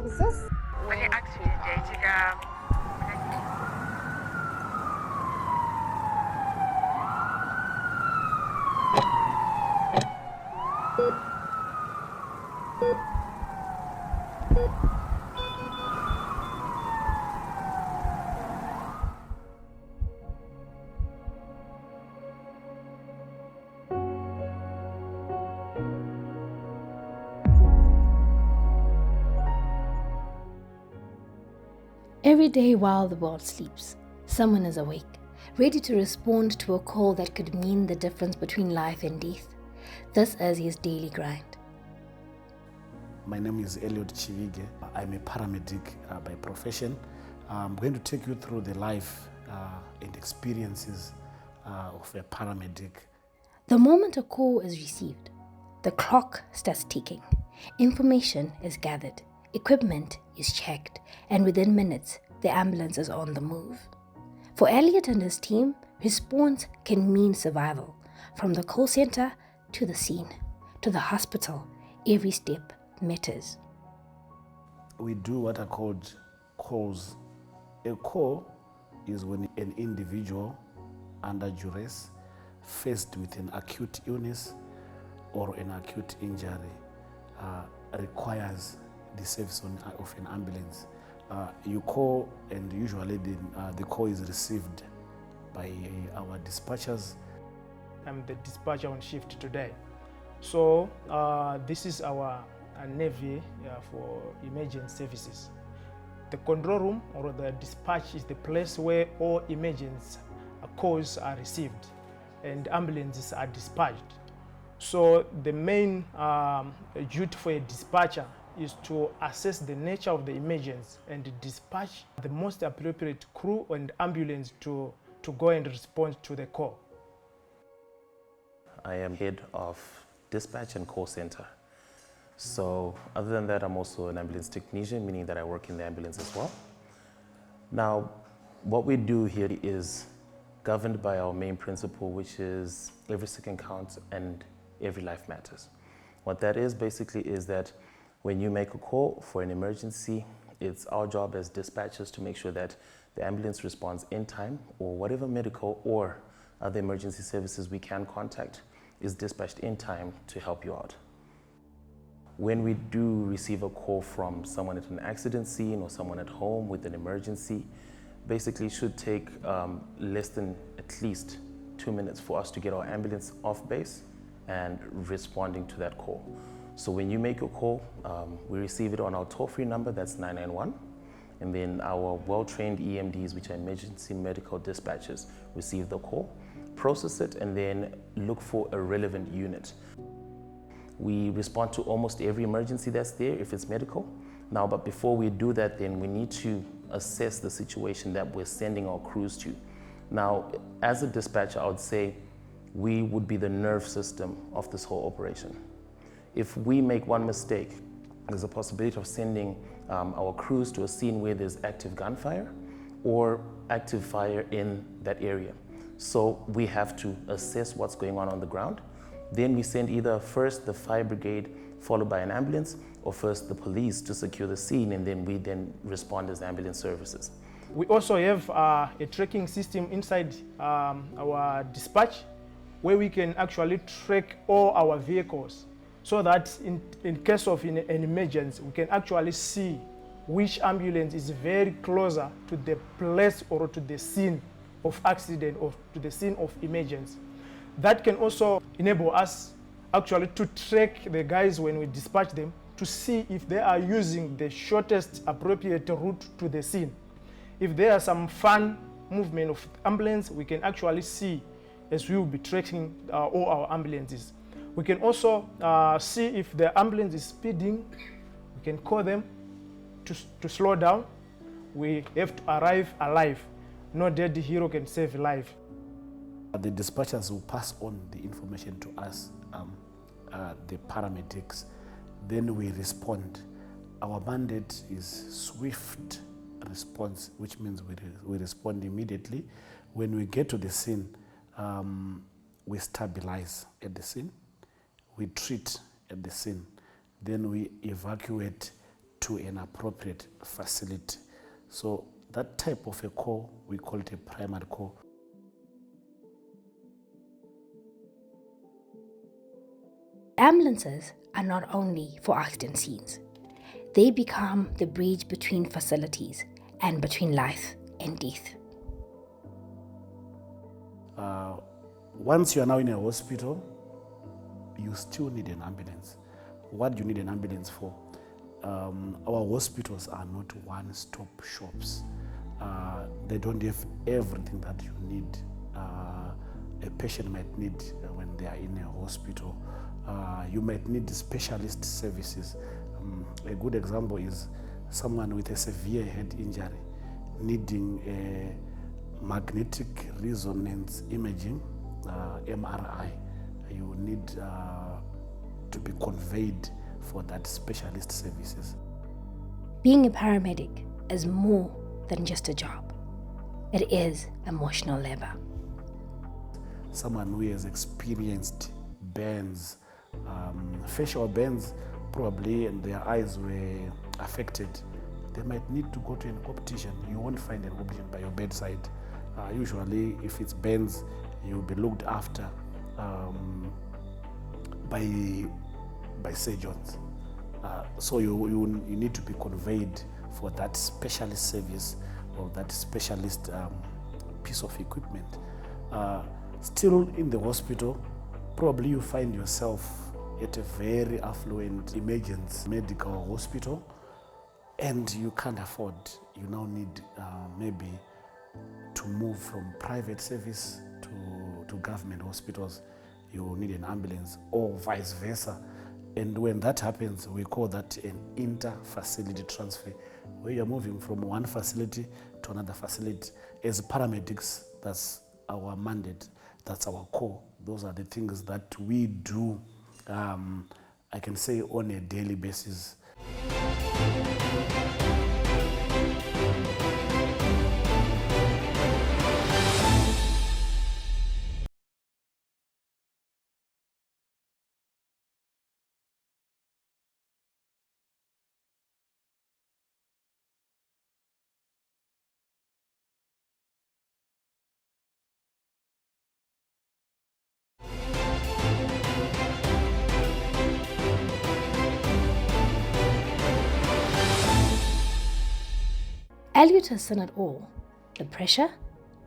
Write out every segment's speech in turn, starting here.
services. Every day while the world sleeps, someone is awake, ready to respond to a call that could mean the difference between life and death. This is his daily grind. My name is Eliud Chivige. I'm a paramedic by profession. I'm going to take you through the life and experiences of a paramedic. The moment a call is received, the clock starts ticking, information is gathered, equipment is checked, and within minutes, the ambulance is on the move. For Elliot and his team, response can mean survival. From the call center to the scene, to the hospital, every step matters. We do what are called calls. A call is when an individual under duress, faced with an acute illness or an acute injury, requires the service of an ambulance. You call, and usually the call is received by our dispatchers. I'm the dispatcher on shift today. So this is our Navy for emergency services. The control room or the dispatch is the place where all emergency calls are received and ambulances are dispatched. So the main duty for a dispatcher is to assess the nature of the emergency and dispatch the most appropriate crew and ambulance to go and respond to the call. I am head of dispatch and call center. So other than that, I'm also an ambulance technician, meaning that I work in the ambulance as well. Now, what we do here is governed by our main principle, which is every second counts and every life matters. What that is basically is that when you make a call for an emergency, it's our job as dispatchers to make sure that the ambulance responds in time, or whatever medical or other emergency services we can contact is dispatched in time to help you out. When we do receive a call from someone at an accident scene or someone at home with an emergency, basically it should take less than at least 2 minutes for us to get our ambulance off base and responding to that call. So when you make a call, we receive it on our toll-free number, that's 991. And then our well-trained EMDs, which are emergency medical dispatchers, receive the call, process it, and then look for a relevant unit. We respond to almost every emergency that's there if it's medical. Now, but before we do that, then we need to assess the situation that we're sending our crews to. Now, as a dispatcher, I would say we would be the nerve system of this whole operation. If we make one mistake, there's a possibility of sending our crews to a scene where there's active gunfire or active fire in that area. So we have to assess what's going on the ground. Then we send either first the fire brigade, followed by an ambulance, or first the police to secure the scene, and then we then respond as ambulance services. We also have a tracking system inside our dispatch where we can actually track all our vehicles so that in case of an emergency, we can actually see which ambulance is very closer to the place or to the scene of accident or to the scene of emergency. That can also enable us actually to track the guys when we dispatch them to see if they are using the shortest appropriate route to the scene. If there are some fun movement of ambulance, we can actually see as we will be tracking all our ambulances. We can also see if the ambulance is speeding. We can call them to slow down. We have to arrive alive. No dead hero can save life. The dispatchers will pass on the information to us, the paramedics. Then we respond. Our mandate is swift response, which means we respond immediately. When we get to the scene, we stabilize at the scene, we treat at the scene, then we evacuate to an appropriate facility. So that type of a call, we call it a primary call. Ambulances are not only for accident scenes. They become the bridge between facilities and between life and death. Once you are now in a hospital, you still need an ambulance. What do you need an ambulance for? Our hospitals are not one-stop shops. They don't have everything that you need. A patient might need when they are in a hospital. You might need specialist services. A good example is someone with a severe head injury needing a magnetic resonance imaging, MRI. You need to be conveyed for that specialist services. Being a paramedic is more than just a job. It is emotional labor. Someone who has experienced burns, facial burns, probably, and their eyes were affected, they might need to go to an optician. You won't find an optician by your bedside. Usually, if it's burns, you'll be looked after by surgeons. So you need to be conveyed for that specialist service or that specialist piece of equipment. Still in the hospital, probably you find yourself at a very affluent emergency medical hospital and you can't afford. You now need maybe to move from private service to government hospitals. You need an ambulance or vice versa. And when that happens, we call that an inter-facility transfer, where you're moving from one facility to another facility. As paramedics, that's our mandate, that's our core. Those are the things that we do, I can say, on a daily basis. Elliot has seen it all: the pressure,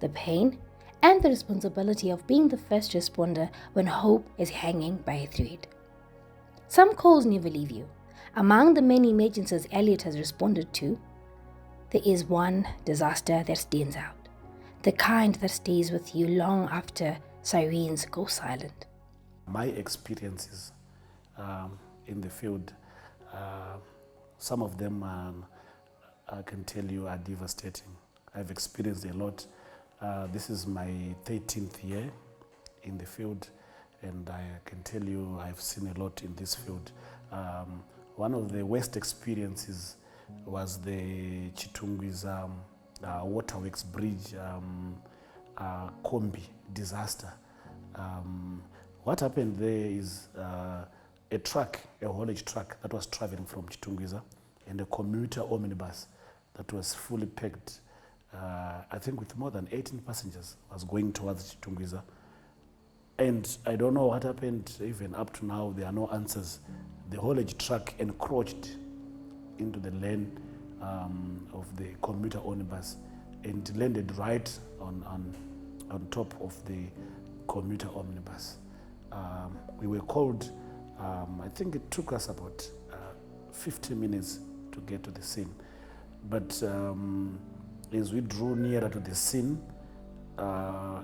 the pain, and the responsibility of being the first responder when hope is hanging by a thread. Some calls never leave you. Among the many emergencies Elliot has responded to, there is one disaster that stands out, the kind that stays with you long after sirens go silent. My experiences in the field, some of them I can tell you are devastating. I've experienced a lot. This is my 13th year in the field, and I can tell you I've seen a lot in this field. One of the worst experiences was the Chitungwiza Waterworks Bridge Kombi disaster. What happened there is a truck, a haulage truck that was traveling from Chitungwiza, and a commuter omnibus that was fully packed, I think with more than 18 passengers, was going towards Chitungwiza. And I don't know what happened. Even up to now, there are no answers. The haulage truck encroached into the lane of the commuter omnibus and landed right on top of the commuter omnibus. We were called, I think it took us about 50 minutes to get to the scene. But as we drew nearer to the scene,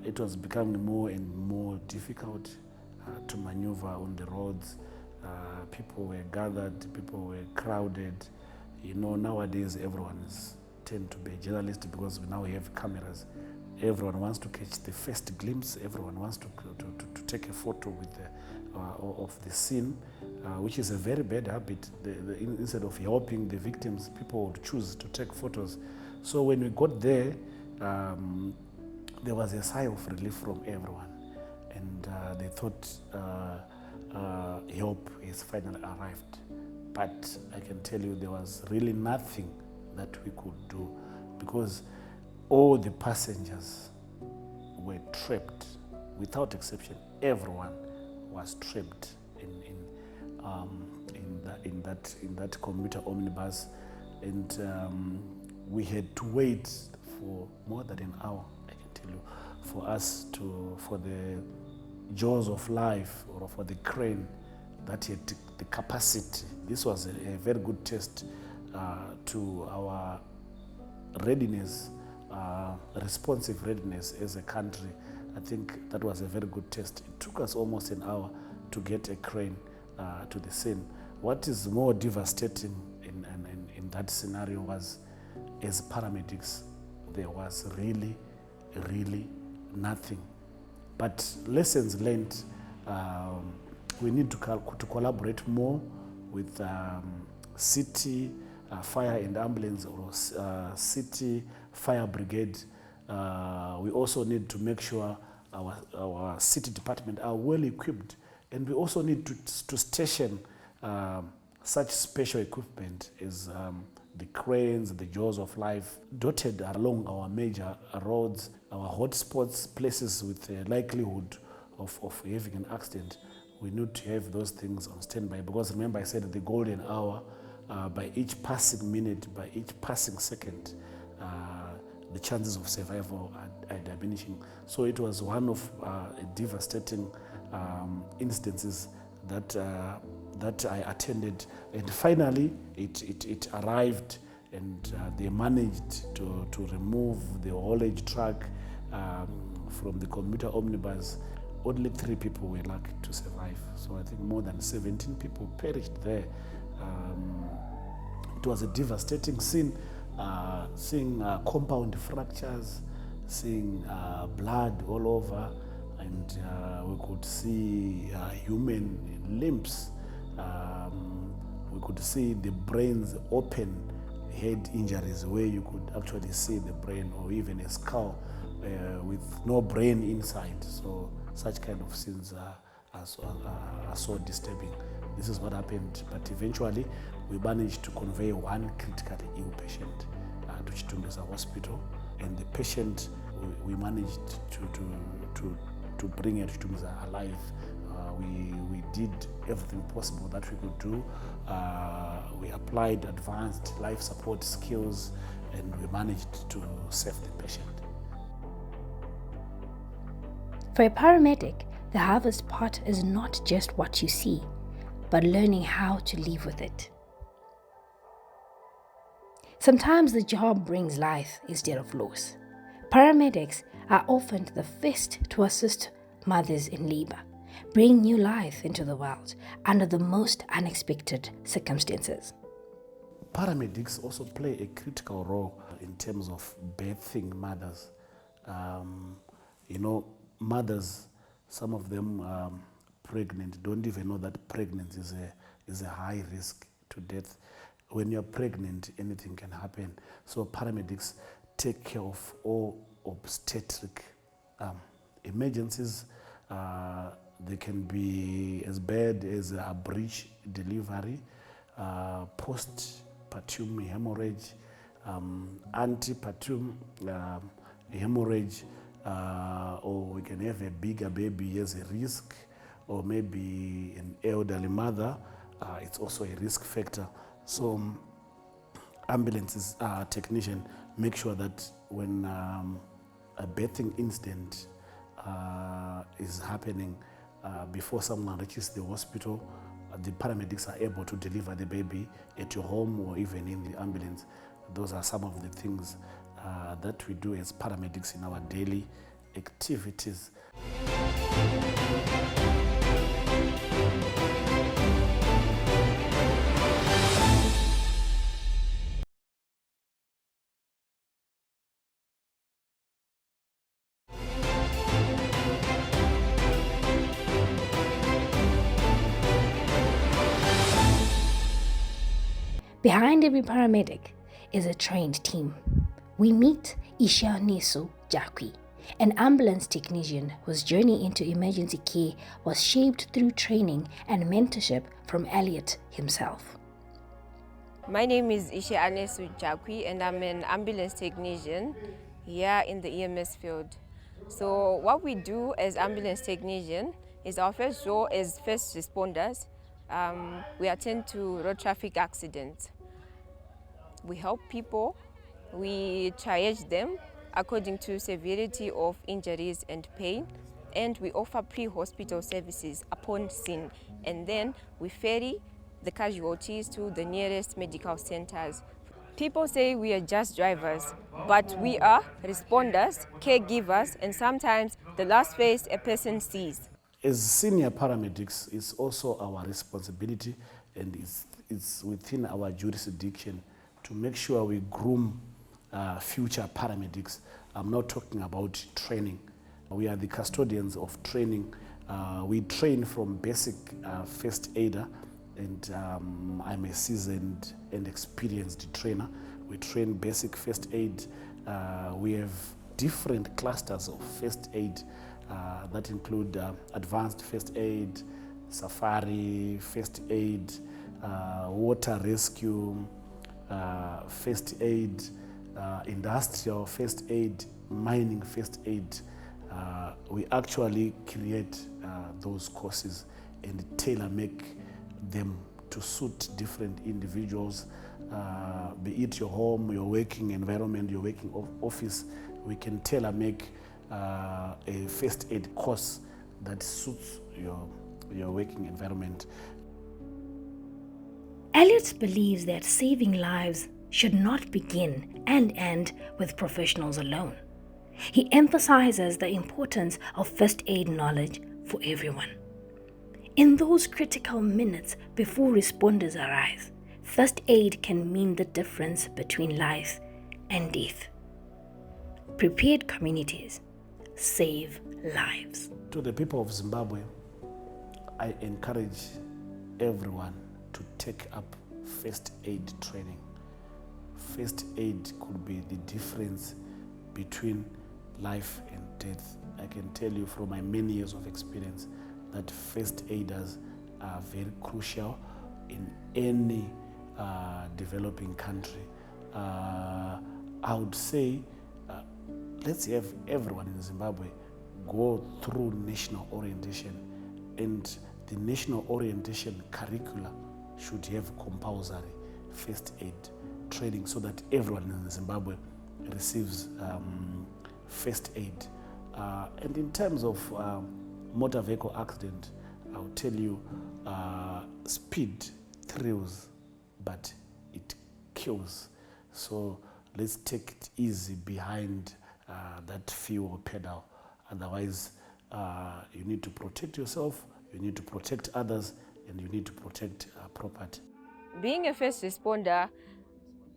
it was becoming more and more difficult to maneuver on the roads. People were gathered, people were crowded. You know, nowadays everyone tend to be a journalist because we now have cameras. Everyone wants to catch the first glimpse. Everyone wants to take a photo with of the scene, which is a very bad habit. Instead of helping the victims, people would choose to take photos. So when we got there, there was a sigh of relief from everyone, and they thought help is finally arrived. but I can tell you there was really nothing that we could do because all the passengers were trapped without exception. Everyone was trapped in that commuter omnibus, and we had to wait for more than an hour, I can tell you, for the jaws of life or for the crane that had the capacity. This was a very good test to our readiness, responsive readiness as a country. I think that was a very good test. It took us almost an hour to get a crane to the scene. What is more devastating in that scenario was, as paramedics, there was really nothing. But lessons learned, we need to collaborate more with city fire and ambulance or city fire brigade. We also need to make sure our city department are well equipped, and we also need to station such special equipment as the cranes, the jaws of life, dotted along our major roads, our hotspots, places with a likelihood of having an accident. We need to have those things on standby, because remember I said the golden hour, by each passing minute, by each passing second, the chances of survival are diminishing. So it was one of devastating instances that I attended, and finally it arrived, and they managed to remove the haulage truck from the commuter omnibus. Only 3 people were lucky to survive, so I think more than 17 people perished there. It was a devastating scene, seeing compound fractures, seeing blood all over, and we could see human limbs. We could see the brains open, head injuries where you could actually see the brain, or even a skull with no brain inside. So such kind of scenes are so disturbing. This is what happened, but eventually we managed to convey one critically ill patient to Chitungesa Hospital, and the patient we managed to bring her to Chitungesa alive. We did everything possible that we could do. We applied advanced life support skills, and we managed to save the patient. For a paramedic, the hardest part is not just what you see, but learning how to live with it. Sometimes the job brings life instead of loss. Paramedics are often the first to assist mothers in labor, bring new life into the world under the most unexpected circumstances. Paramedics also play a critical role in terms of birthing mothers. Mothers, some of them pregnant, don't even know that pregnancy is a high risk to death. When you're pregnant, anything can happen. So paramedics take care of all obstetric emergencies. They can be as bad as a breech delivery, postpartum hemorrhage, antepartum hemorrhage, or we can have a bigger baby as a risk, or maybe an elderly mother. It's also a risk factor. So ambulances technician make sure that when a birthing incident is happening, before someone reaches the hospital, the paramedics are able to deliver the baby at your home or even in the ambulance. Those are some of the things that we do as paramedics in our daily activities. Behind every paramedic is a trained team. We meet Isha Nesu Jakwi, an ambulance technician whose journey into emergency care was shaped through training and mentorship from Elliot himself. My name is Ishe Anesu Jakwi and I'm an ambulance technician here in the EMS field. So what we do as ambulance technician is our first role as first responders. We attend to road traffic accidents. We help people, we triage them according to severity of injuries and pain, and we offer pre-hospital services upon scene, and then we ferry the casualties to the nearest medical centers. People say we are just drivers, but we are responders, caregivers, and sometimes the last face a person sees. As senior paramedics, it's also our responsibility and it's within our jurisdiction to make sure we groom future paramedics. I'm not talking about training. We are the custodians of training. We train from basic first aider, and I'm a seasoned and experienced trainer. We train basic first aid. We have different clusters of first aid that include advanced first aid, safari first aid, water rescue, first aid, industrial first aid, mining first aid. We actually create those courses and tailor-make them to suit different individuals, be it your home, your working environment, your working office. We can tailor-make a first aid course that suits your working environment. Elliot believes that saving lives should not begin and end with professionals alone. He emphasizes the importance of first aid knowledge for everyone. In those critical minutes before responders arrive, first aid can mean the difference between life and death. Prepared communities save lives. To the people of Zimbabwe, I encourage everyone to take up first aid training. First aid could be the difference between life and death. I can tell you from my many years of experience that first aiders are very crucial in any developing country. I would say let's have everyone in Zimbabwe go through national orientation, and the national orientation curricula should have compulsory first aid training so that everyone in Zimbabwe receives first aid. And in terms of motor vehicle accident, I'll tell you, speed thrills, but it kills. So let's take it easy behind that fuel pedal. Otherwise, you need to protect yourself, you need to protect others, and you need to protect property. Being a first responder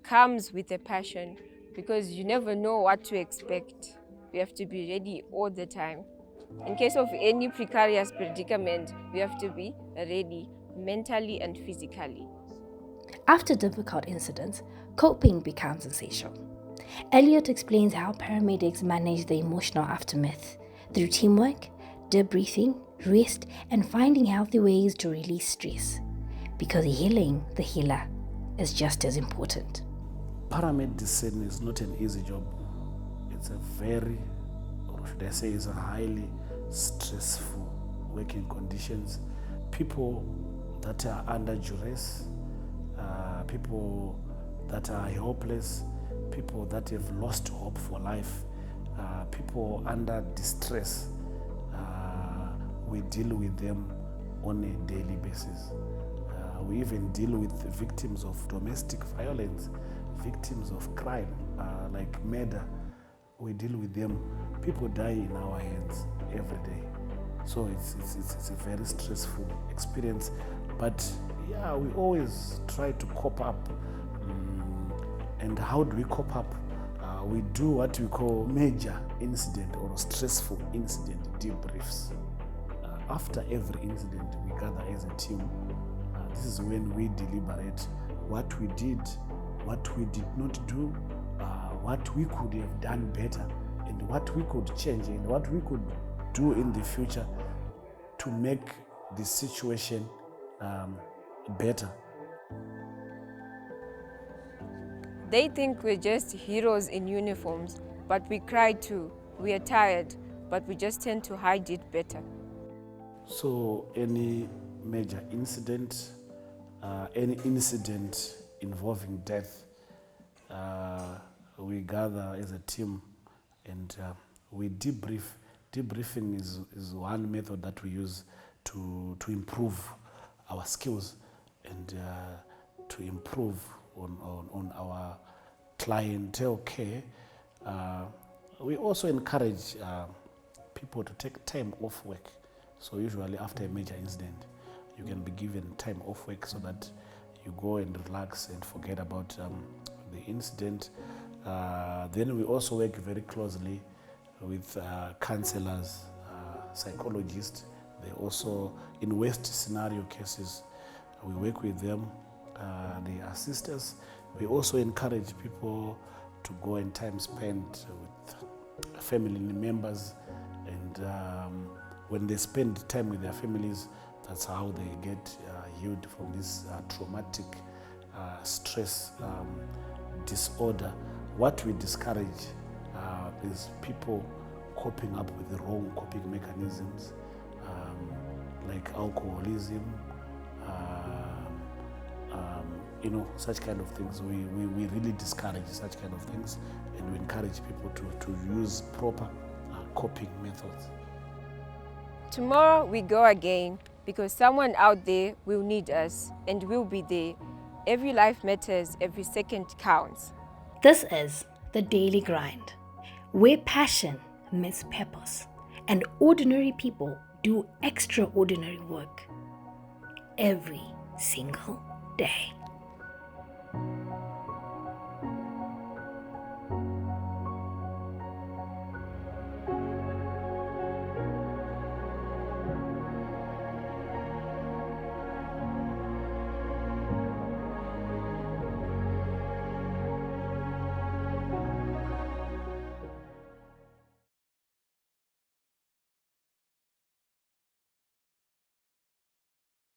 comes with a passion because you never know what to expect. We have to be ready all the time. In case of any precarious predicament, we have to be ready mentally and physically. After difficult incidents, coping becomes essential. Elliot explains how paramedics manage the emotional aftermath through teamwork, debriefing, rest, and finding healthy ways to release stress. Because healing the healer is just as important. Paramedicine is not an easy job. It's a very, or should I say, it's a highly stressful working conditions. People that are under duress, people that are helpless, people that have lost hope for life, people under distress, we deal with them on a daily basis. We even deal with victims of domestic violence, victims of crime, like murder. We deal with them. People die in our hands every day. So it's a very stressful experience. But yeah, we always try to cope up. And how do we cope up? We do what we call major incident or stressful incident debriefs. After every incident, we gather as a team. This is when we deliberate what we did, what we did not do, what we could have done better, and what we could change, and what we could do in the future to make the situation better. They think we're just heroes in uniforms, but we cry too. We are tired, but we just tend to hide it better. So any major incident, any incident involving death, we gather as a team and we debrief. Debriefing is one method that we use to improve our skills and to improve on our clientele care. We also encourage people to take time off work. So usually after a major incident, you can be given time off work so that you go and relax and forget about the incident. Then we also work very closely with counselors, psychologists. They also, in worst scenario cases, we work with them. They assist us. We also encourage people to go and time spent with family members, and when they spend time with their families, that's how they get healed from this traumatic stress disorder. What we discourage is people coping up with the wrong coping mechanisms, like alcoholism, such kind of things. We really discourage such kind of things, and we encourage people to use proper coping methods. Tomorrow we go again because someone out there will need us and we'll be there. Every life matters, every second counts. This is the daily grind, where passion meets purpose and ordinary people do extraordinary work every single day.